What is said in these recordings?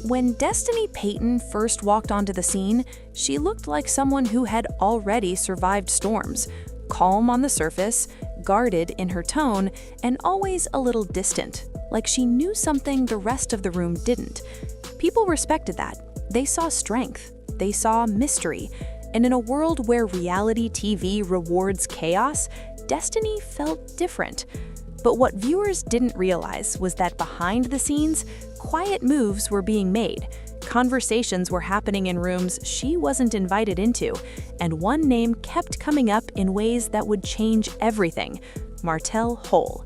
When Destiny Payton first walked onto the scene, she looked like someone who had already survived storms, calm on the surface, guarded in her tone, and always a little distant, like she knew something the rest of the room didn't. People respected that. They saw strength. They saw mystery. And in a world where reality TV rewards chaos, Destiny felt different. But what viewers didn't realize was that behind the scenes, quiet moves were being made. Conversations were happening in rooms she wasn't invited into, and one name kept coming up in ways that would change everything: Martell Hole.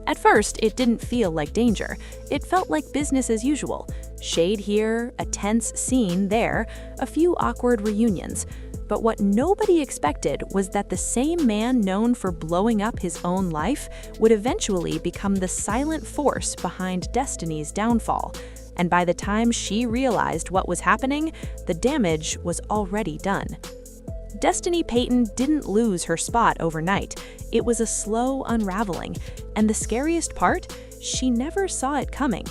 At first, it didn't feel like danger. It felt like business as usual. Shade here, a tense scene there, a few awkward reunions. But what nobody expected was that the same man known for blowing up his own life would eventually become the silent force behind Destiny's downfall. And by the time she realized what was happening, the damage was already done. Destiny Payton didn't lose her spot overnight. It was a slow unraveling, and the scariest part, she never saw it coming.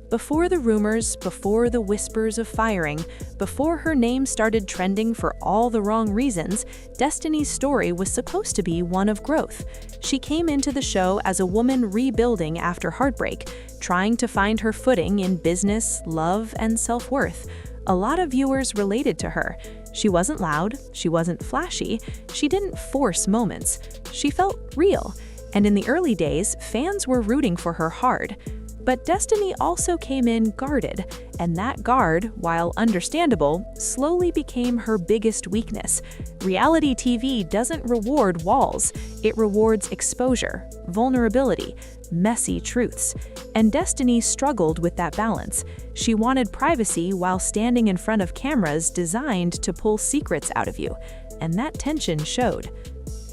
Before the rumors, before the whispers of firing, before her name started trending for all the wrong reasons, Destiny's story was supposed to be one of growth. She came into the show as a woman rebuilding after heartbreak, trying to find her footing in business, love, and self-worth. A lot of viewers related to her. She wasn't loud, she wasn't flashy, she didn't force moments. She felt real, and in the early days, fans were rooting for her hard. But Destiny also came in guarded, and that guard, while understandable, slowly became her biggest weakness. Reality TV doesn't reward walls, it rewards exposure, vulnerability, messy truths. And Destiny struggled with that balance. She wanted privacy while standing in front of cameras designed to pull secrets out of you, and that tension showed.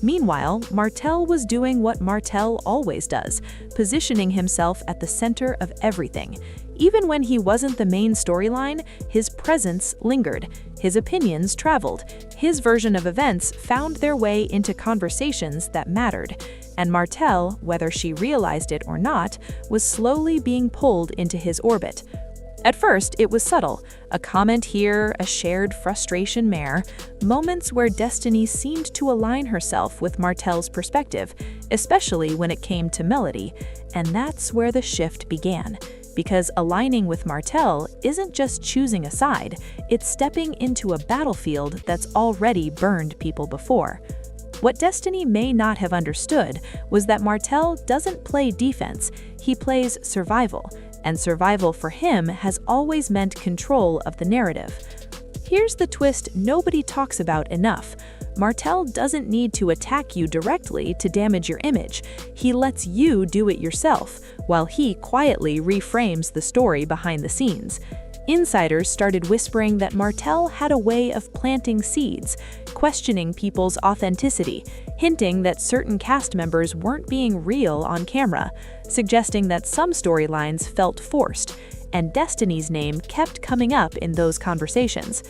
Meanwhile, Martell was doing what Martell always does, positioning himself at the center of everything. Even when he wasn't the main storyline, his presence lingered, his opinions traveled, his version of events found their way into conversations that mattered. And Martell, whether she realized it or not, was slowly being pulled into his orbit. At first, it was subtle, a comment here, a shared frustration there, moments where Destiny seemed to align herself with Martell's perspective, especially when it came to melody, and that's where the shift began. Because aligning with Martell isn't just choosing a side, it's stepping into a battlefield that's already burned people before. What Destiny may not have understood was that Martell doesn't play defense, he plays survival. And survival for him has always meant control of the narrative. Here's the twist nobody talks about enough. Martell doesn't need to attack you directly to damage your image. He lets you do it yourself, while he quietly reframes the story behind the scenes. Insiders started whispering that Martell had a way of planting seeds, questioning people's authenticity, hinting that certain cast members weren't being real on camera, suggesting that some storylines felt forced, and Destiny's name kept coming up in those conversations.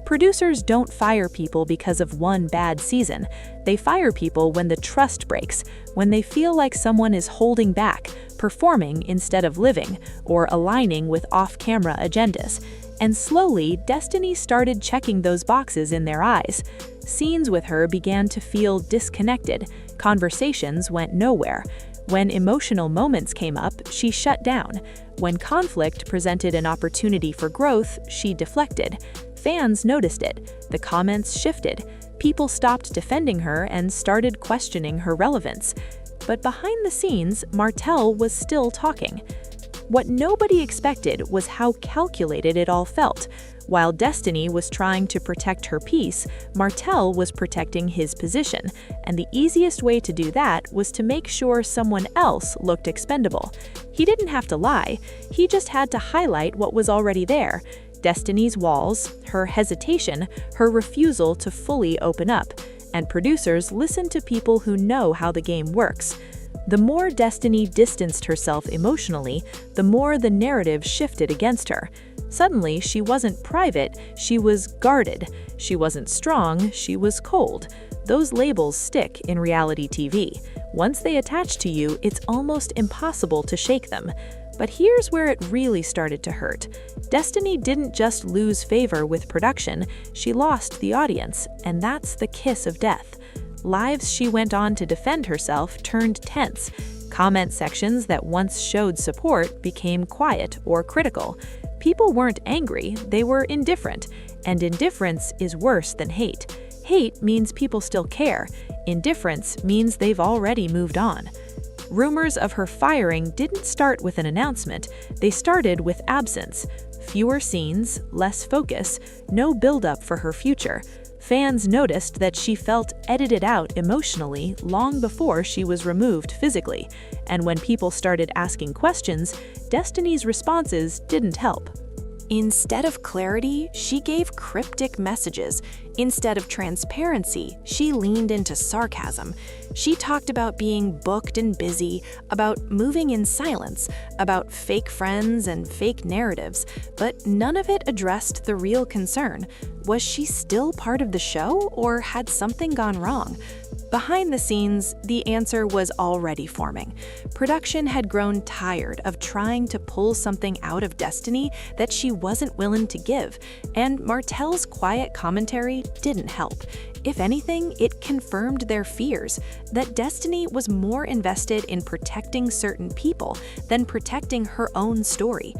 Producers don't fire people because of one bad season. They fire people when the trust breaks, when they feel like someone is holding back, performing instead of living, or aligning with off-camera agendas. And slowly, Destiny started checking those boxes in their eyes. Scenes with her began to feel disconnected. Conversations went nowhere. When emotional moments came up, she shut down. When conflict presented an opportunity for growth, she deflected. Fans noticed it. The comments shifted. People stopped defending her and started questioning her relevance. But behind the scenes, Martell was still talking. What nobody expected was how calculated it all felt. While Destiny was trying to protect her peace, Martell was protecting his position, and the easiest way to do that was to make sure someone else looked expendable. He didn't have to lie, he just had to highlight what was already there. Destiny's walls, her hesitation, her refusal to fully open up, and producers listen to people who know how the game works. The more Destiny distanced herself emotionally, the more the narrative shifted against her. Suddenly, she wasn't private, she was guarded. She wasn't strong, she was cold. Those labels stick in reality TV. Once they attach to you, it's almost impossible to shake them. But here's where it really started to hurt. Destiny didn't just lose favor with production, she lost the audience, and that's the kiss of death. Lives she went on to defend herself turned tense. Comment sections that once showed support became quiet or critical. People weren't angry, they were indifferent, and indifference is worse than hate. Hate means people still care. Indifference means they've already moved on. Rumors of her firing didn't start with an announcement, they started with absence. Fewer scenes, less focus, no build-up for her future. Fans noticed that she felt edited out emotionally long before she was removed physically, and when people started asking questions, Destiny's responses didn't help. Instead of clarity, she gave cryptic messages. Instead of transparency, she leaned into sarcasm. She talked about being booked and busy, about moving in silence, about fake friends and fake narratives, but none of it addressed the real concern. Was she still part of the show, or had something gone wrong? Behind the scenes, the answer was already forming. Production had grown tired of trying to pull something out of Destiny that she wasn't willing to give, and Martell's quiet commentary didn't help. If anything, it confirmed their fears that Destiny was more invested in protecting certain people than protecting her own story.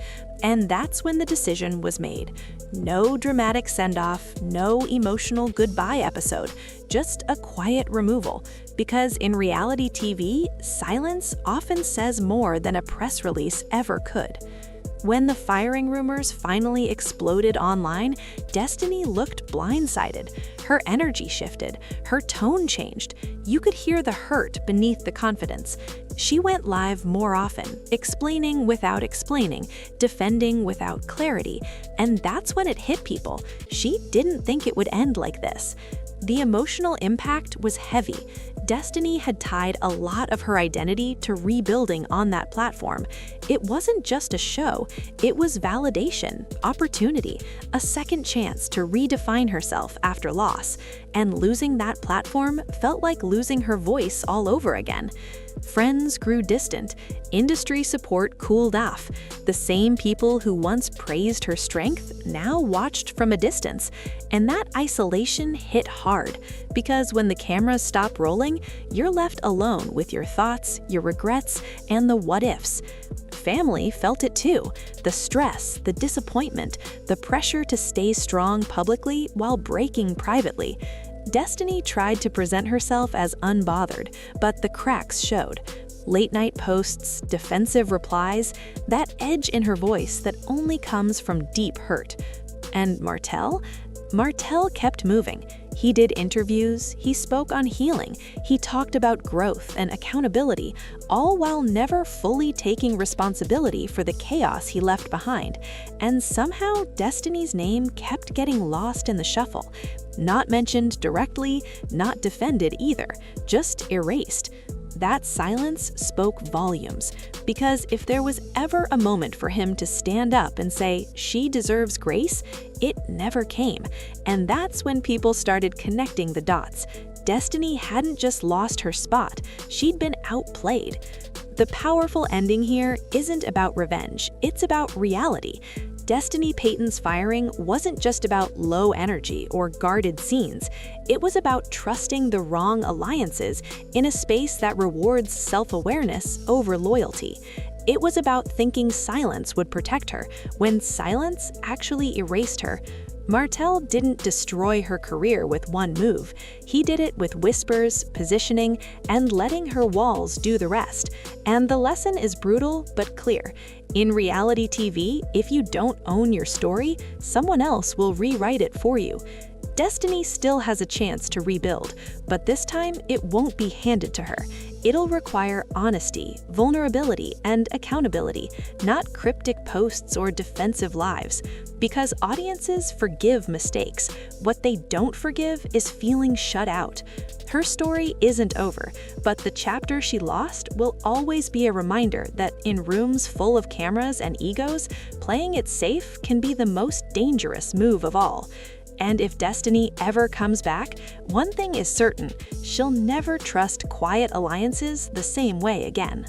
And that's when the decision was made. No dramatic send-off, no emotional goodbye episode, just a quiet removal. Because in reality TV, silence often says more than a press release ever could. When the firing rumors finally exploded online, Destiny looked blindsided. Her energy shifted, her tone changed. You could hear the hurt beneath the confidence. She went live more often, explaining without explaining, defending without clarity, and that's when it hit people. She didn't think it would end like this. The emotional impact was heavy. Destiny had tied a lot of her identity to rebuilding on that platform. It wasn't just a show, it was validation, opportunity, a second chance to redefine herself after loss. And losing that platform felt like losing her voice all over again. Friends grew distant, industry support cooled off. The same people who once praised her strength now watched from a distance. And that isolation hit hard, because when the cameras stop rolling, you're left alone with your thoughts, your regrets, and the what-ifs. Family felt it too. The stress, the disappointment, the pressure to stay strong publicly while breaking privately. Destiny tried to present herself as unbothered, but the cracks showed. Late-night posts, defensive replies, that edge in her voice that only comes from deep hurt. And Martell? Martell kept moving. He did interviews, he spoke on healing, he talked about growth and accountability, all while never fully taking responsibility for the chaos he left behind. And somehow, Destiny's name kept getting lost in the shuffle. Not mentioned directly, not defended either, just erased. That silence spoke volumes, because if there was ever a moment for him to stand up and say, "She deserves grace," it never came. And that's when people started connecting the dots. Destiny hadn't just lost her spot, she'd been outplayed. The powerful ending here isn't about revenge, it's about reality. Destiny Payton's firing wasn't just about low energy or guarded scenes. It was about trusting the wrong alliances in a space that rewards self-awareness over loyalty. It was about thinking silence would protect her, when silence actually erased her. Martell didn't destroy her career with one move. He did it with whispers, positioning, and letting her walls do the rest. And the lesson is brutal but clear. In reality TV, if you don't own your story, someone else will rewrite it for you. Destiny still has a chance to rebuild, but this time it won't be handed to her. It'll require honesty, vulnerability, and accountability, not cryptic posts or defensive lives. Because audiences forgive mistakes. What they don't forgive is feeling shut out. Her story isn't over, but the chapter she lost will always be a reminder that in rooms full of cameras and egos, playing it safe can be the most dangerous move of all. And if Destiny ever comes back, one thing is certain, she'll never trust quiet alliances the same way again.